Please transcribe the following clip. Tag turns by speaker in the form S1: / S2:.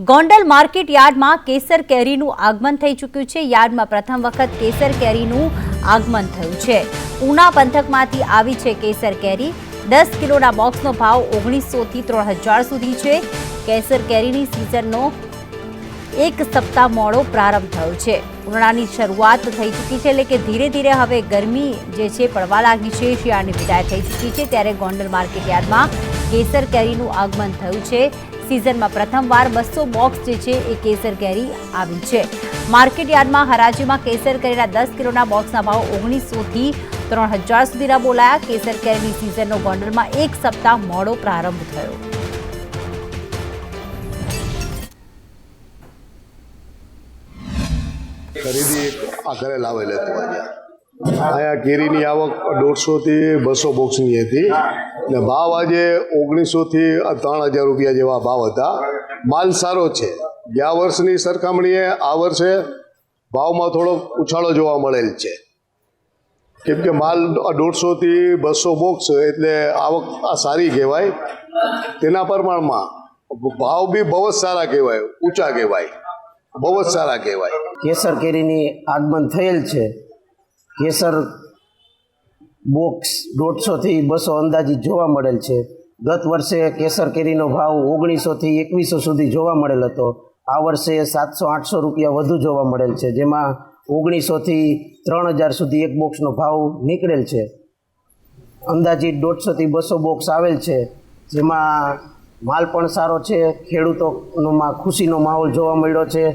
S1: Gondal market યાર્ડમાં કેસર કેરીનું આગમન થઈ ચૂક્યું છે। યાર્ડમાં પ્રથમ વખત કેસર કેરીનું આગમન થયું છે। ઉના પંથકમાંથી આવી છે કેસર કેરી। 10 કિલોના બોક્સનો ભાવ 1900 થી 3000 સુધી છે। કેસર કેરીની સિઝનનો એક સપ્તાહ મોડો પ્રારંભ થયો છે। ઉનાળાની શરૂઆત થઈ ચૂકી છે, એટલે કે ધીરે ધીરે હવે ગરમી જે છે પડવા લાગી છે। શિયાળાની વિદાય થઈ ચૂકી છે, ત્યારે ગોંડલ માર્કેટ યાર્ડમાં કેસર કેરીનું આગમન થયું છે। સિઝનમાં પ્રથમવાર 200 બોક્સ જે છે એ કેસર કેરી આવી છે। માર્કેટ યાર્ડમાં હરાજીમાં કેસર કેરીના 10 કિલોના બોક્સના ભાવ 1900 થી 3000 સુધીના બોલાયા। કેસર કેરીની સિઝનનો ગોંડલમાં એક સપ્તાહ મોડો પ્રારંભ થયો।
S2: ખરીદી આ ઘરે લાવેલ હતું। અહીંયા કેરીની આવક 150 થી 200 બોક્સની હતી ને ભાવ આજે 1900 થી 3000 રૂપિયા જેવા ભાવ હતા। માલ સારો છે। ગયા વર્ષની સરખામણીએ આ વર્ષે ભાવમાં થોડો ઉછાળો જોવા મળેલ છે, કેમ કે માલ 150 થી 200 બોક્સ એટલે આવક આ સારી કહેવાય। તેના પ્રમાણમાં ભાવ બી બહુ જ સારા કહેવાય, ઊંચા કહેવાય, બહુ જ સારા કહેવાય।
S3: કેસર કેરીની આગમન થયેલ છે। કેસર બોક્સ 150 થી 200 અંદાજિત જોવા મળેલ છે। ગત વર્ષે કેસર કેરીનો ભાવ 1900 થી 2100 સુધી જોવા મળેલ હતો। આ વર્ષે 700-800 રૂપિયા વધુ જોવા મળેલ છે, જેમાં 1900 થી 3000 સુધી એક બોક્સનો ભાવ નીકળેલ છે। અંદાજિત 150 થી 200 બોક્સ આવેલ છે, જેમાં માલ પણ સારો છે। ખેડૂતોમાં ખુશીનો માહોલ જોવા મળ્યો છે।